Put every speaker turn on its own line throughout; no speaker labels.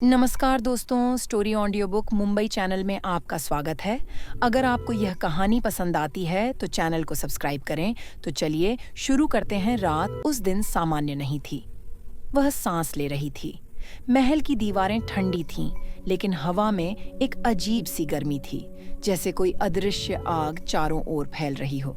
नमस्कार दोस्तों, story audio book Mumbai channel में आपका स्वागत है। अगर आपको यह कहानी पसंद आती है तो चैनल को सब्सक्राइब करें। तो चलिए शुरू करते हैं। रात उस दिन सामान्य नहीं थी। वह सांस ले रही थी। महल की दीवारें ठंडी थीं, लेकिन हवा में एक अजीब सी गर्मी थी, जैसे कोई अदृश्य आग चारों ओर फैल रही हो।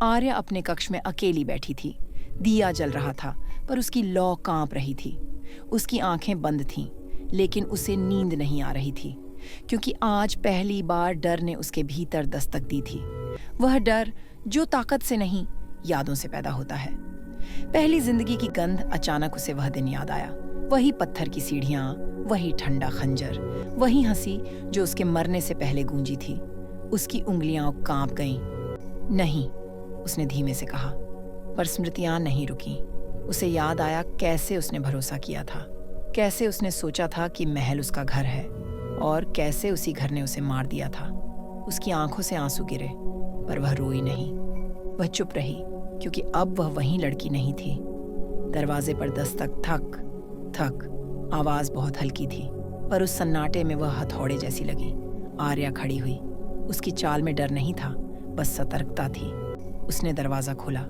आर्या अपने कक्ष में अकेली बैठी थी। दिया जल रहा था, पर उसकी लौ कांप रही थी। उसकी आंखें बंद थीं, लेकिन उसे नींद नहीं आ रही थी, क्योंकि आज पहली बार डर ने उसके भीतर दस्तक दी थी। वह डर जो ताकत से नहीं, यादों से पैदा होता है। पहली जिंदगी की गंध अचानक उसे वह दिन याद आया। वही पत्थर की सीढ़ियां, वही ठंडा खंजर, वही हंसी जो उसके मरने से पहले गूंजी थी। उसकी उंगलियां कांप गईं। नहीं, उसने धीमे से कहा, पर स्मृतियां नहीं रुकीं। उसे याद आया कैसे उसने भरोसा किया था, कैसे उसने सोचा था कि महल उसका घर है, और कैसे उसी घर ने उसे मार दिया था। उसकी आंखों से आंसू गिरे, पर वह रोई नहीं। वह चुप रही, क्योंकि अब वह वही लड़की नहीं थी। दरवाजे पर दस्तक, थक थक। आवाज बहुत हल्की थी, पर उस सन्नाटे में वह हथौड़े जैसी लगी। आर्या खड़ी हुई। उसकी चाल में डर नहीं था, बस सतर्कता थी। उसने दरवाजा खोला।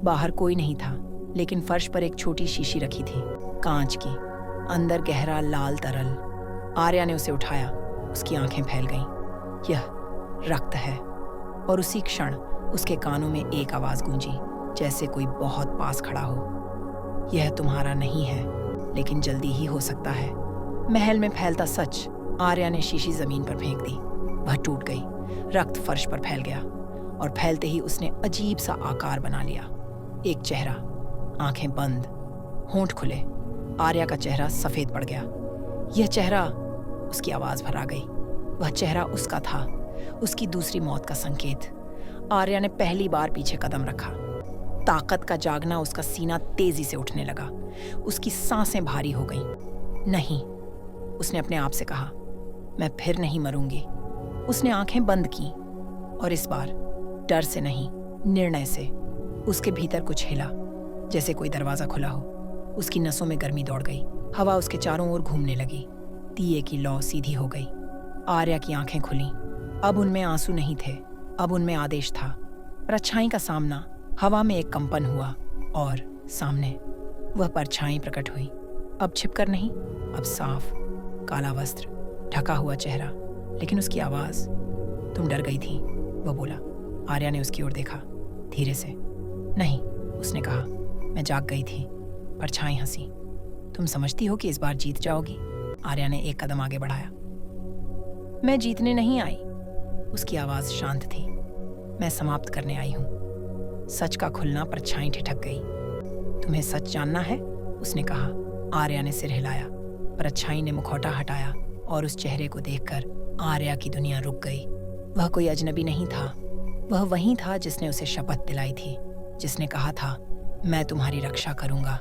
बाहर कोई नहीं था, लेकिन फर्श पर एक छोटी शीशी रखी थी, कांच की, अंदर गहरा लाल तरल। आर्या ने उसे उठाया। उसकी आंखें फैल गईं। यह रक्त है। और उसी क्षण उसके कानों में एक आवाज गूंजी, जैसे कोई बहुत पास खड़ा हो। यह तुम्हारा नहीं है, लेकिन जल्दी ही हो सकता है। महल में फैलता सच। आर्या ने शीशी जमीन पर फेंक दी। वह टूट गई। रक्त फर्श पर फैल गया, और फैलते ही उसने अजीब सा आकार बना लिया। एक चेहरा, आंखें बंद, होंठ खुले। आर्या का चेहरा सफेद पड़ गया। यह चेहरा, उसकी आवाज भर आ गई। वह चेहरा उसका था, उसकी दूसरी मौत का संकेत। आर्या ने पहली बार पीछे कदम रखा। ताकत का जागना, उसका सीना तेजी से उठने लगा। उसकी सांसें भारी हो गईं। नहीं, उसने अपने आप से कहा, मैं फिर नहीं मरूंगी। उसने आंखें बंद की, और इस बार डर से नहीं, निर्णय से। उसके भीतर कुछ हिला, जैसे कोई दरवाजा खुला हो। उसकी नसों में गर्मी दौड़ गई। हवा उसके चारों ओर घूमने लगी। दिए की लौ सीधी हो गई। आर्या की आंखें खुलीं। अब उनमें आंसू नहीं थे, अब उनमें आदेश था। परछाई का सामना। हवा में एक कंपन हुआ, और सामने वह परछाई प्रकट हुई। अब छिपकर नहीं, अब साफ। काला वस्त्र, ढका हुआ चेहरा, लेकिन उसकी आवाज। तुम डर गई थी, वह बोला। आर्या ने उसकी ओर देखा, धीरे से। नहीं, उसने कहा, मैं जाग गई थी। परछाई हंसी। तुम समझती हो कि इस बार जीत जाओगी? आर्या ने एक कदम आगे बढ़ाया। मैं जीतने नहीं आई। उसकी आवाज शांत थी। मैं समाप्त करने आई हूं। सच का खुलना। परछाई ठिठक गई। तुम्हें सच जानना है? उसने कहा। आर्या ने सिर हिलाया। परछाई ने मुखौटा हटाया, और उस चेहरे को देखकर आर्या की दुनिया रुक गई। वह कोई अजनबी नहीं था। वह वही था जिसने उसे शपथ दिलाई थी, जिसने कहा था, मैं तुम्हारी रक्षा करूंगा।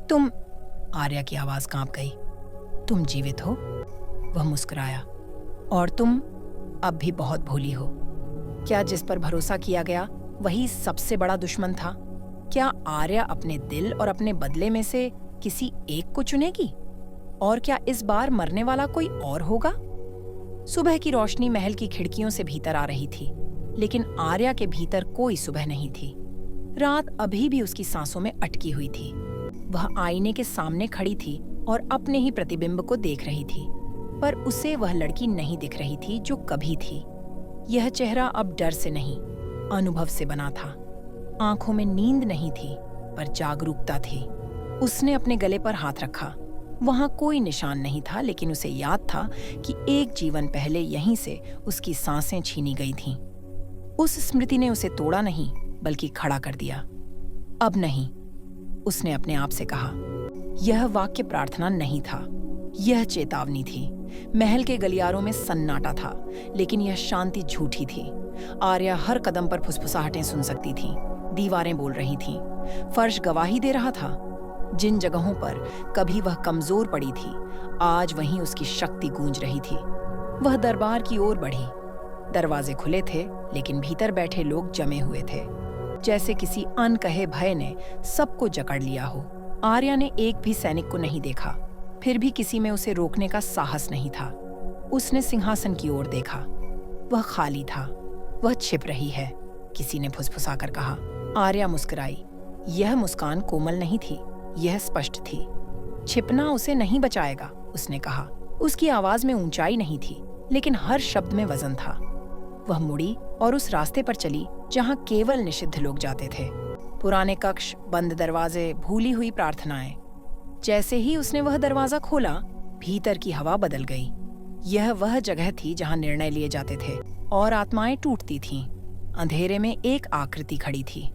तुम। आर्या की आवाज कांप गई। तुम जीवित हो? वह मुस्कुराया। और तुम अब भी बहुत भोली हो। क्या जिस पर भरोसा किया गया वही सबसे बड़ा दुश्मन था? क्या आर्या अपने दिल और अपने बदले में से किसी एक को चुनेगी? और क्या इस बार मरने वाला कोई और होगा? सुबह की रोशनी महल की खिड़कियों से भीतर आ रही थी, लेकिन आर्या के भीतर कोई सुबह नहीं थी। रात अभी भी उसकी सांसों में अटकी हुई थी। वह आईने के सामने खड़ी थी और अपने ही प्रतिबिंब को देख रही थी, पर उसे वह लड़की नहीं दिख रही थी जो कभी थी। यह चेहरा अब डर से नहीं, अनुभव से बना था। आंखों में नींद नहीं थी, पर जागरूकता थी। उसने अपने गले पर हाथ रखा। वहां कोई निशान नहीं था, लेकिन उसे याद था कि एक जीवन पहले यहीं से उसकी सांसें छीनी गई थीं। उस स्मृति ने उसे तोड़ा नहीं, बल्कि खड़ा कर दिया। अब नहीं, उसने अपने आप से कहा। यह वाक्य प्रार्थना नहीं था, यह चेतावनी थी। महल के गलियारों में सन्नाटा था, लेकिन यह शांति झूठी थी। आर्या हर कदम पर फुसफुसाहटें सुन सकती थी। दीवारें बोल रही थीं। फर्श गवाही दे रहा था। जिन जगहों पर कभी वह कमजोर पड़ी थी, आज वहीं उसकी शक्ति गूंज रही थी। वह दरबार की ओर बढ़ी। दरवाजे खुले थे, लेकिन भीतर बैठे लोग जमे हुए थे, जैसे किसी अनकहे भय ने सबको जकड़ लिया हो। आर्या ने एक भी सैनिक को नहीं देखा। फिर भी किसी में उसे रोकने का साहस नहीं था। उसने सिंहासन की ओर देखा। वह खाली था। वह छिप रही है, किसी ने फुसफुसाकर कहा। आर्या मुस्कुराई। यह मुस्कान कोमल नहीं थी, यह स्पष्ट थी। छिपना उसे नहीं बचाएगा, उसने कहा। उसकी आवाज में ऊंचाई नहीं थी, लेकिन हर शब्द में वजन था। वह मुड़ी और उस रास्ते पर चली जहां केवल निषिद्ध लोग जाते थे। पुराने कक्ष, बंद दरवाजे, भूली हुई प्रार्थनाएं। जैसे ही उसने वह दरवाजा खोला, भीतर की हवा बदल गई। यह वह जगह थी जहां निर्णय लिए जाते थे और आत्माएं टूटती थीं। अंधेरे में एक आकृति खड़ी थी।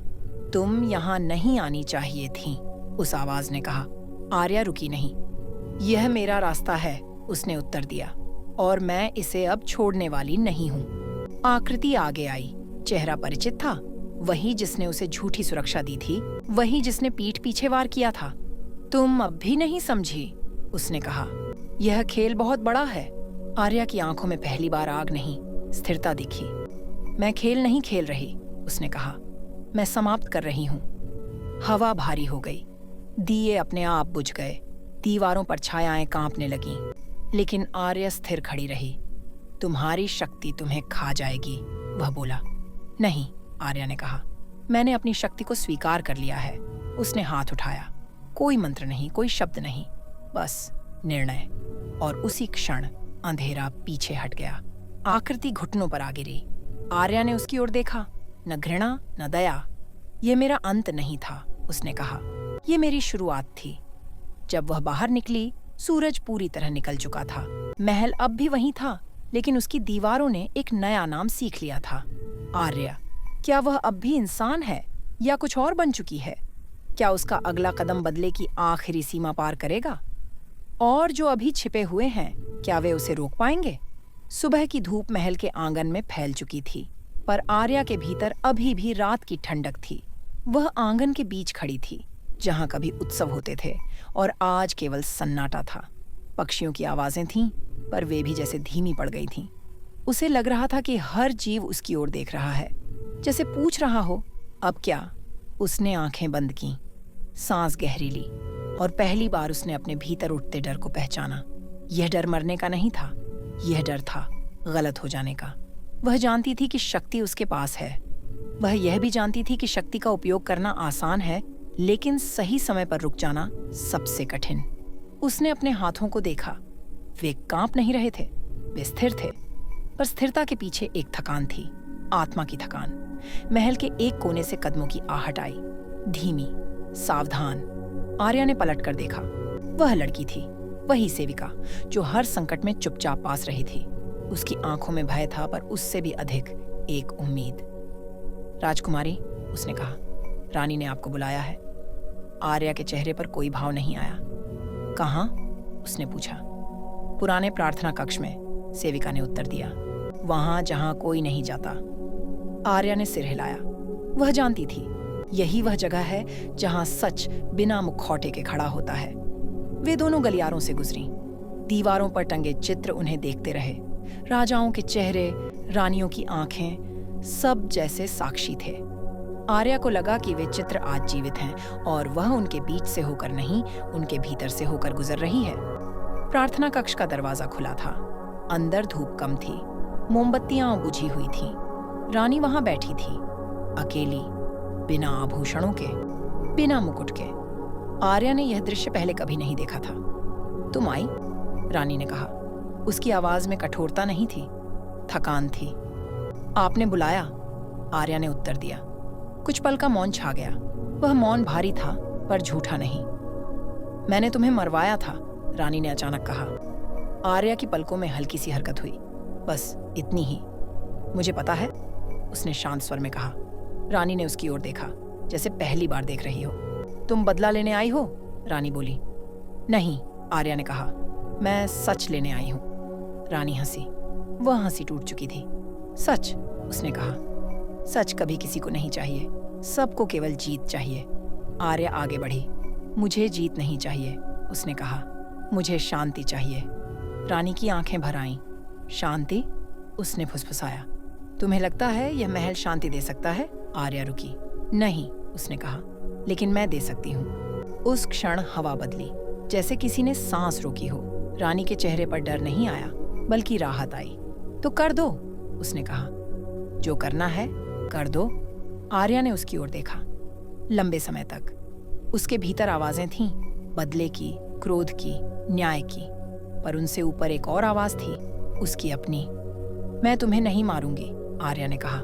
तुम यहाँ नहीं आनी चाहिए थी, उस आवाज ने कहा। आर्या रुकी नहीं। यह मेरा रास्ता है, उसने उत्तर दिया, और मैं इसे अब छोड़ने वाली नहीं हूँ। आकृति आगे आई। चेहरा परिचित था, वही जिसने उसे झूठी सुरक्षा दी थी, वही जिसने पीठ पीछे वार किया था। तुम अब भी नहीं समझी, उसने कहा। यह खेल बहुत बड़ा है। आर्या की आंखों में पहली बार आग नहीं, स्थिरता दिखी। मैं खेल नहीं खेल रही, उसने कहा। मैं समाप्त कर रही हूँ। हवा भारी हो गई। दिए अपने आप बुझ गए। दीवारों पर छायाएं कांपने लगीं, लेकिन आर्या स्थिर खड़ी रही। तुम्हारी शक्ति तुम्हें खा जाएगी, वह बोला। नहीं, आर्या ने कहा। मैंने अपनी शक्ति को स्वीकार कर लिया है। उसने हाथ उठाया। कोई मंत्र नहीं, कोई शब्द नहीं, बस निर्णय। और उसी क्षण अंधेरा पीछे हट गया। आकृति घुटनों पर आ गिरी। आर्या ने उसकी ओर देखा। न घृणा, न दया। यह मेरा अंत नहीं था, उसने कहा। यह मेरी शुरुआत थी। जब वह बाहर निकली, सूरज पूरी तरह निकल चुका था। महल अब भी वहीं था, लेकिन उसकी दीवारों ने एक नया नाम सीख लिया था, आर्या। क्या वह अब भी इंसान है या कुछ और बन चुकी है? क्या उसका अगला कदम बदले की आखिरी सीमा पार करेगा? और जो अभी छिपे हुए हैं, क्या वे उसे रोक पाएंगे? सुबह की धूप महल के आंगन में फैल चुकी थी, पर आर्या के भीतर अभी भी रात की ठंडक थी। वह आंगन के बीच खड़ी थी, जहां कभी उत्सव होते थे, और आज केवल सन्नाटा था। पक्षियों की आवाजें थीं, पर वे भी जैसे धीमी पड़ गई थीं। उसे लग रहा था कि हर जीव उसकी ओर देख रहा है, जैसे पूछ रहा हो, अब क्या? उसने आंखें बंद कीं, सांस गहरी ली, और पहली बार उसने अपने भीतर उठते डर को पहचाना। यह डर मरने का नहीं था, यह डर था गलत हो जाने का। वह जानती थी कि शक्ति उसके पास है। वह यह भी जानती थी कि शक्ति का उपयोग करना आसान है, लेकिन सही समय पर रुक जाना सबसे कठिन। उसने अपने हाथों को देखा। वे कांप नहीं रहे थे, वे स्थिर थे, पर स्थिरता के पीछे एक थकान थी, आत्मा की थकान। महल के एक कोने से कदमों की आहट आई, धीमी, सावधान। आर्या ने पलट कर देखा। वह लड़की थी, वही सेविका जो हर संकट में चुपचाप पास रही थी। उसकी आंखों में भय था, पर उससे भी अधिक एक उम्मीद। राजकुमारी, उसने कहा, रानी ने आपको बुलाया है। आर्या के चेहरे पर कोई भाव नहीं आया। कहाँ? उसने पूछा। पुराने प्रार्थना कक्ष में, सेविका ने उत्तर दिया। वहां जहां कोई नहीं जाता। आर्या ने सिर हिलाया। वह जानती थी, यही वह जगह है जहां सच बिना मुखौटे के खड़ा होता है। वे दोनों गलियारों से गुजरी। दीवारों पर टंगे चित्र उन्हें देखते रहे। राजाओं के चेहरे, रानियों की आंखें, सब जैसे साक्षी थे। आर्या को लगा कि वे चित्र आज जीवित हैं, और वह उनके बीच से होकर नहीं, उनके भीतर से होकर गुजर रही है। प्रार्थना कक्ष का दरवाजा खुला था। अंदर धूप कम थी, मोमबत्तियां बुझी हुई थीं। रानी वहां बैठी थी, अकेली, बिना आभूषणों के, बिना मुकुट के। आर्या ने यह दृश्य पहले कभी नहीं देखा था। तुम आई? रानी ने कहा। उसकी आवाज में कठोरता नहीं थी, थकान थी। आपने बुलाया? आर्या ने उत्तर दिया। कुछ पल का मौन छा गया। वह मौन भारी था, पर झूठा नहीं। मैंने तुम्हें मरवाया था, रानी ने अचानक कहा। आर्या की पलकों में हल्की सी हरकत हुई। बस इतनी ही। मुझे पता है, उसने शांत स्वर में कहा। रानी ने उसकी ओर देखा, जैसे पहली बार देख रही हो। तुम बदला लेने आई हो? रानी बोली। नहीं, आर्या ने कहा, मैं सच लेने आई हूं। रानी हंसी। वह हंसी टूट चुकी थी। सच? उसने कहा। सच कभी किसी को नहीं चाहिए, सबको केवल जीत चाहिए। आर्या आगे बढ़ी। मुझे जीत नहीं चाहिए, उसने कहा। मुझे शांति चाहिए। रानी की आंखें भर आईं। शांति? उसने फुसफुसाया। तुम्हें लगता है यह महल शांति दे सकता है? आर्या रुकी। नहीं, उसने कहा, लेकिन मैं दे सकती हूँ। उस क्षण हवा बदली। जैसे किसी ने सांस रोकी हो। रानी के चेहरे पर डर नहीं आया, बल्कि राहत आई। तो कर दो, उसने कहा। जो करना है कर दो। आर्या ने उसकी ओर देखा। लंबे समय तक उसके भीतर आवाजें थीं, बदले की, क्रोध की, न्याय की। पर उनसे ऊपर एक और आवाज थी, उसकी अपनी। मैं तुम्हें नहीं मारूंगी, आर्या ने कहा।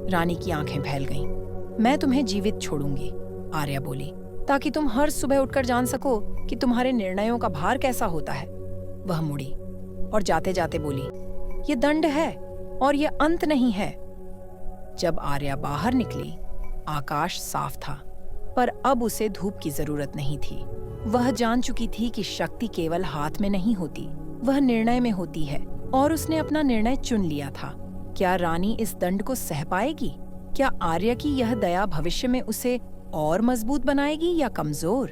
रानी की आंखें फैल गईं। मैं तुम्हें जीवित छोड़ूंगी, आर्या बोली, ताकि तुम हर सुबह उठकर जान सको कि तुम्हारे निर्णयों का भार कैसा होता है। वह मुड़ी और जाते जाते बोली, ये दंड है और ये अंत नहीं है। जब आर्या बाहर निकली, आकाश साफ था, पर अब उसे धूप की जरूरत नहीं थी। वह जान चुकी थी कि शक्ति केवल हाथ में नहीं होती, वह निर्णय में होती है, और उसने अपना निर्णय चुन लिया था। क्या रानी इस दंड को सह पाएगी? क्या आर्या की यह दया भविष्य में उसे और मजबूत बनाएगी या कमजोर?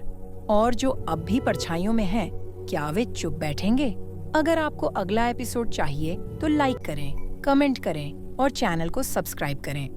और जो अब भी परछाइयों में हैं, क्या वे चुप बैठेंगे? अगर आपको अगला एपिसोड चाहिए तो लाइक करें, कमेंट करें और चैनल को सब्सक्राइब करें।